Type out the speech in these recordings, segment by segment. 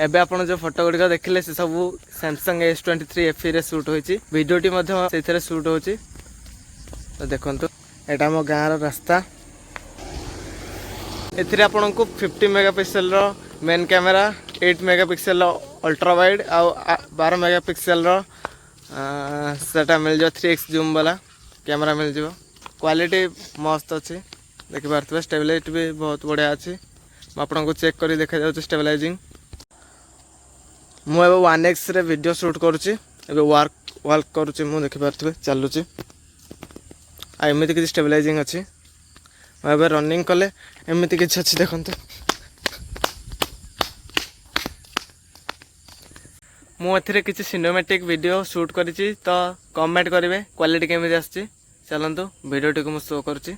एबे आपण जो फोटो गुड़िक देखिले से सब सैमसंग S23 FE रे शूट होइछि वीडियोटी मध्य सेथरे शूट होछि। तो देखंतु एटा मो गाँव रास्ता एथिरे आपन को 50 मेगापिक्सल रो main camera 8 megapixel ultra wide आ 12 मेगापिक्सल रो सेटा मिल जो 3x जूम वाला कैमरा मिल जो क्वालिटी मस्त अच्छी देखि पारथबे स्टेबिलिटी भी बहुत बढ़िया अच्छी आपन को चेक करी देखा जाउ स्टेबलाइजिंग मु एबे 1x रे वीडियो शूट करूची एबे वर्क करूची मु देखि पारथबे चालूची आ एमिति कि स्टेबलाइजिंग अच्छी एबे रनिंग कले एमिति कि अच्छी देखंतु मु एथिरे किछि सिनेमैटिक वीडियो शूट करिछि तो कमेंट करिवे क्वालिटी केमिति आछि चलंतु वीडियोटी को मु शो करूची।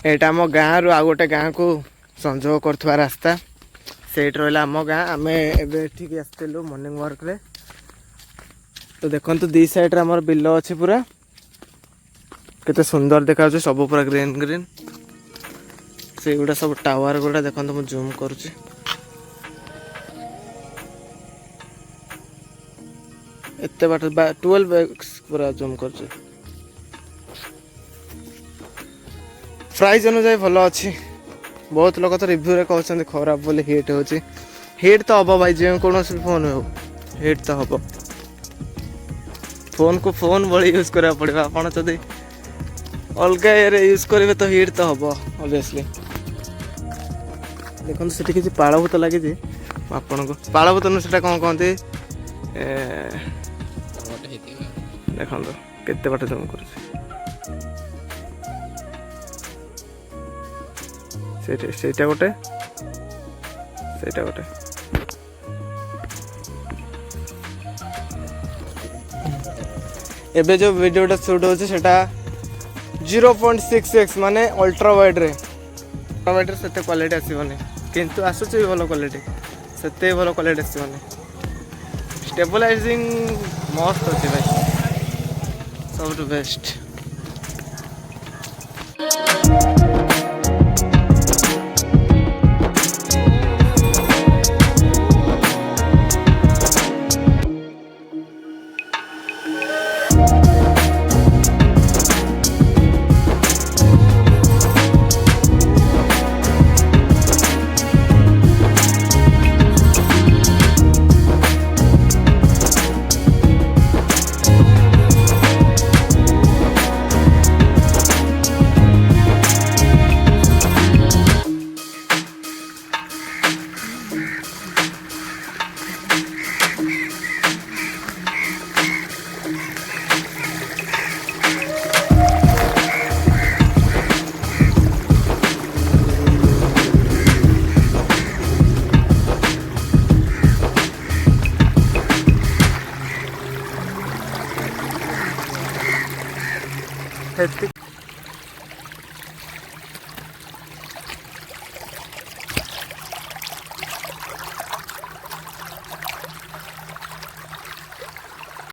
एटा आम गाँ रु आ गोटे गाँ को संजोग करथुवा रास्ता सेठ रहा आम गाँ आम एठिक आसलु मॉर्निंग वर्क रे। तो देखंतु दी साइड रे हमर बिल अछि पूरा केते सुंदर देखा सब पूरा ग्रीन ग्रीन से गुडा सब टावर गुडा देखंतु मु जूम करूची एते बाट 12x पूरा जूम करूची प्राइस अनुसार भल अच्छी बहुत लोग तो रिव्यू रे कहते खराब बोले हिट होची हिट तो हम भाई जो कौन फोन हो हिट तो हम फोन को फोन भली यूज करा पड़ेगा आपन जदि अलग ये यूज करेंगे तो हिट तो हम ऑब्वियसली देखो से किसी पालभूत लगी आपन को पालभूत ना कौन कहते देखो केते बाट जम कर सेटा गोटे एबे जो वीडियोटा शूट होची सेटा 0.6x माने अल्ट्रा वाइड रे सेते क्वालिटी आसीबनी किंतु आसुची भलो क्वालिटी सेते भलो क्वालिटी आसीबनी स्टेबलाइजिंग मस्त अछि भाई सब टू बेस्ट।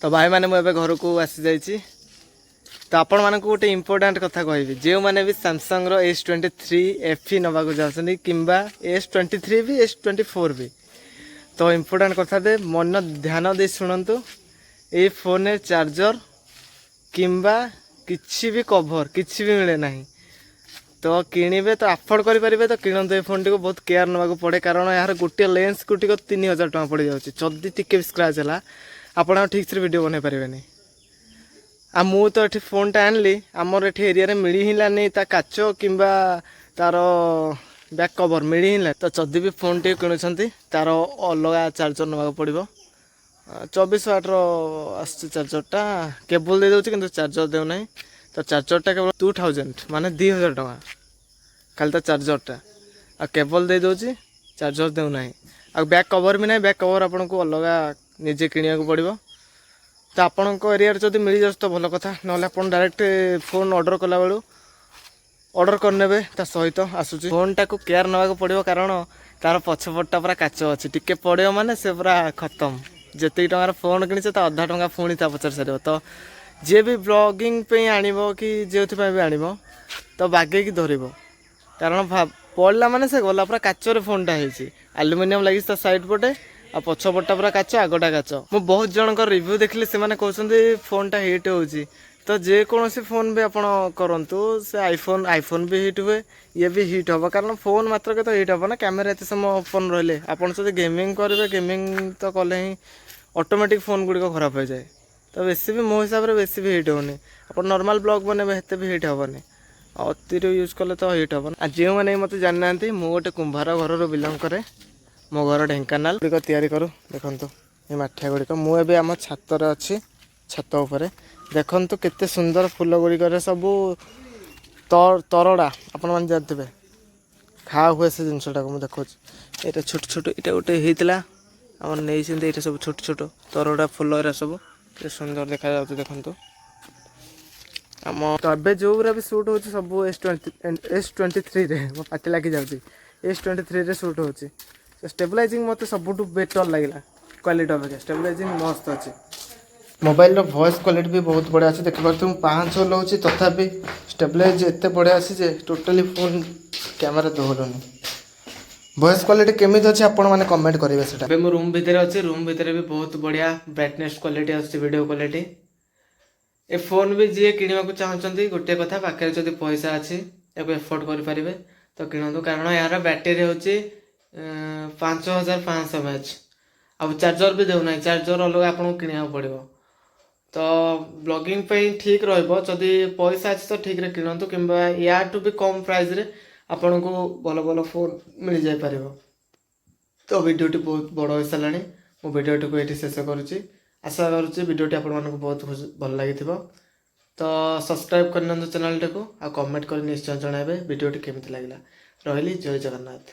तो भाई मैंने मुझे घर को आसी जाइए तो आपण मानक गोटे इम्पोर्टाट कथा कहबी जो मैंने भी सैमसंग रो S23 FE नवा को जाउछनी किंबा S23 भी S24 भी तो इम्पोर्टाट कथा दे मन ध्यान दे शुणु ये फोन चार्जर किंबा किछि भी कवर किछि भी मिले नहीं तो किणवे तो अफोर्ड करें तो किणतु ये फोन टी को बहुत केयर नाक पड़े कारण यार गोटे लेंस गुटिक 3000 टଙ୍କା पड़ जाऊँगी जदि टिके स्क्रैच है आप ठीक से वीडियो बन पारे आ मु तो ये फोनटा आनली आमर ये एरिया मिल ही लानी ता काच किंबा तार बैक कवर मिल ही तो जदि भी फोन टी किणुंट तार अलग चार्जर नाक पड़ो 24 वाट आस चार्जरटा केबल दे दूसरी कि चार्जर देना तो चार्जरटा केवल 2000 माने 2000 टଙ୍କା खाली तो चार्जरटा आ केबल दे दूसरी चार्जर देना आ बैक कवर भी ना बैक कवर आपन को अलग निजे किनिया को पड़ो तो आपण एरिया जब मिल जाए तो भल कथा ना आप डायरेक्ट फोन ऑर्डर कला बेलू ଅର୍ଡ଼ର କରିନେବେ ତା ସହିତ ଆସୁଛି। ଫୋନ୍ଟାକୁ କେୟାର ନେବାକୁ ପଡ଼ିବ କାରଣ ତାର ପଛପଟଟା ପୁରା କାଚ ଅଛି, ଟିକେ ପଡ଼ିବ ମାନେ ସେ ପୁରା ଖତମ। ଯେତିକି ଟଙ୍କାର ଫୋନ୍ କିଣିଛ ତା ଅଧା ଟଙ୍କା ପୁଣି ତା ପଛରେ ସାରିବ। ତ ଯିଏ ବି ବ୍ଲଗିଂ ପାଇଁ ଆଣିବ କି ଯେଉଁଥିପାଇଁ ବି ଆଣିବ ତ ବାଗେଇକି ଧରିବ, କାରଣ ପଡ଼ିଲା ମାନେ ସେ ଗଲା। ପୁରା କାଚରେ ଫୋନ୍ଟା ହେଇଛି, ଆଲୁମିନିୟମ ଲାଗିଛି ତା ସାଇଡ଼୍ ପଟେ, ଆଉ ପଛପଟଟା ପୁରା କାଚ, ଆଗଟା କାଚ। ମୁଁ ବହୁତ ଜଣଙ୍କର ରିଭ୍ୟୁ ଦେଖିଲି, ସେମାନେ କହୁଛନ୍ତି ଫୋନ୍ଟା ହିଟ୍ ହେଉଛି। ତ ଯେକୌଣସି ଫୋନ୍ ବି ଆପଣ କରନ୍ତୁ, ସେ ଆଇଫୋନ୍ ବି ହିଟ୍ ହୁଏ, ଇଏ ବି ହିଟ୍ ହେବ। କାରଣ ଫୋନ୍ ମାତ୍ରକେ ତ ହିଟ୍ ହେବ ନା, କ୍ୟାମେରା ଏତେ ସମୟ ଓପନ୍ ରହିଲେ। ଆପଣ ଯଦି ଗେମିଂ କରିବେ, ଗେମିଂ ତ କଲେ ହିଁ ଅଟୋମେଟିକ୍ ଫୋନ୍ ଗୁଡ଼ିକ ଖରାପ ହୋଇଯାଏ। ତ ବେଶୀ ବି ମୋ ହିସାବରେ ବେଶୀ ବି ହିଟ୍ ହେଉନି। ଆପଣ ନର୍ମାଲ୍ ବ୍ଲଗ୍ ବନେଇବେ ଏତେ ବି ହିଟ୍ ହେବନି, ଆଉ ଅତିରୁ ୟୁଜ୍ କଲେ ତ ହିଟ୍ ହେବନି। ଆଉ ଯେଉଁମାନେ ମୋତେ ଜାଣିନାହାନ୍ତି, ମୁଁ ଗୋଟେ କୁମ୍ଭାର ଘରରୁ ବିଲଙ୍ଗ କରେ। ମୋ ଘର ଢେଙ୍କାନାଳ। ଗୁଡ଼ିକ ତିଆରି କରୁ। ଦେଖନ୍ତୁ ଏ ମାଠିଆ ଗୁଡ଼ିକ। ମୁଁ ଏବେ ଆମ ଛାତରେ ଅଛି, ଛାତ ଉପରେ। ଦେଖନ୍ତୁ କେତେ ସୁନ୍ଦର ଫୁଲ ଗୁଡ଼ିକରେ ସବୁ ତରଡ଼ା, ଆପଣମାନେ ଜାଣିଥିବେ ଖା ହୁଏ ସେ ଜିନିଷଟାକୁ। ମୁଁ ଦେଖୁଛି ଏଇଟା ଛୋଟ ଛୋଟ, ଏଇଟା ଗୋଟେ ହେଇଥିଲା ଆମର ନେଇଛନ୍ତି। ଏଇଟା ସବୁ ଛୋଟ ଛୋଟ ତରଡ଼ା ଫୁଲ, ଏରା ସବୁ କେତେ ସୁନ୍ଦର ଦେଖାଯାଉଛି। ଦେଖନ୍ତୁ ଆମ ତ ଏବେ ଯେଉଁଗୁରା ବି ସୁଟ୍ ହେଉଛି ସବୁ S23ରେ। ମୋ ପାଟି ଲାଗିଯାଉଛି। S23ରେ ସୁଟ୍ ହେଉଛି। ଷ୍ଟେବଲାଇଜିଂ ମୋତେ ସବୁଠୁ ବେଟର୍ ଲାଗିଲା କ୍ୱାଲିଟି ଅପେକ୍ଷା। ଷ୍ଟେବଲାଇଜିଂ ମସ୍ତ ଅଛି। ମୋବାଇଲର ଭଏସ୍ କ୍ୱାଲିଟି ବି ବହୁତ ବଢ଼ିଆ ଅଛି। ଦେଖିପାରୁଥିବେ ମୁଁ 5 ଚଲାଉଛି, ତଥାପି ଷ୍ଟେବଲାଇଜ ଏତେ ବଢ଼ିଆ ଅଛି ଯେ ଟୋଟାଲି ଫୋନ୍ କ୍ୟାମେରା ଦୌଡ଼ୁନି। ଭଏସ୍ କ୍ୱାଲିଟି କେମିତି ଅଛି ଆପଣମାନେ କମେଣ୍ଟ କରିବେ ସେଟା। ଏବେ ମୁଁ ରୁମ୍ ଭିତରେ ଅଛି। ରୁମ୍ ଭିତରେ ବି ବହୁତ ବଢ଼ିଆ ବ୍ରାଇଟନେସ୍ କ୍ୱାଲିଟି ଆସୁଛି, ଭିଡ଼ିଓ କ୍ୱାଲିଟି। ଏ ଫୋନ୍ ବି ଯିଏ କିଣିବାକୁ ଚାହୁଁଛନ୍ତି, ଗୋଟିଏ କଥା, ପାଖରେ ଯଦି ପଇସା ଅଛି ତାକୁ ଏଫୋର୍ଡ଼ କରିପାରିବେ ତ କିଣନ୍ତୁ। କାରଣ ଏହାର ବ୍ୟାଟେରୀ ହେଉଛି 5500 mAh। ଆଉ ଚାର୍ଜର ବି ଦେଉନାହିଁ, ଚାର୍ଜର ଅଲଗା ଆପଣଙ୍କୁ କିଣିବାକୁ ପଡ଼ିବ। ତ ବ୍ଲଗିଂ ପାଇଁ ଠିକ୍ ରହିବ। ଯଦି ପଇସା ଅଛି ତ ଠିକ୍ରେ କିଣନ୍ତୁ, କିମ୍ବା ୟାଠୁ ବି କମ୍ ପ୍ରାଇସ୍ରେ ଆପଣଙ୍କୁ ଭଲ ଭଲ ଫୋନ୍ ମିଳିଯାଇପାରିବ। ତ ଭିଡ଼ିଓଟି ବହୁତ ବଡ଼ ହୋଇସାରିଲାଣି। ମୁଁ ଭିଡ଼ିଓଟିକୁ ଏଇଠି ଶେଷ କରୁଛି। ଆଶା କରୁଛି ଭିଡ଼ିଓଟି ଆପଣମାନଙ୍କୁ ବହୁତ ଭଲ ଲାଗିଥିବ। ତ ସବସ୍କ୍ରାଇବ୍ କରିନିଅନ୍ତୁ ଚ୍ୟାନେଲଟାକୁ, ଆଉ କମେଣ୍ଟ କରି ନିଶ୍ଚୟ ଜଣାଇବେ ଭିଡ଼ିଓଟି କେମିତି ଲାଗିଲା। ରହିଲି, ଜୟ ଜଗନ୍ନାଥ।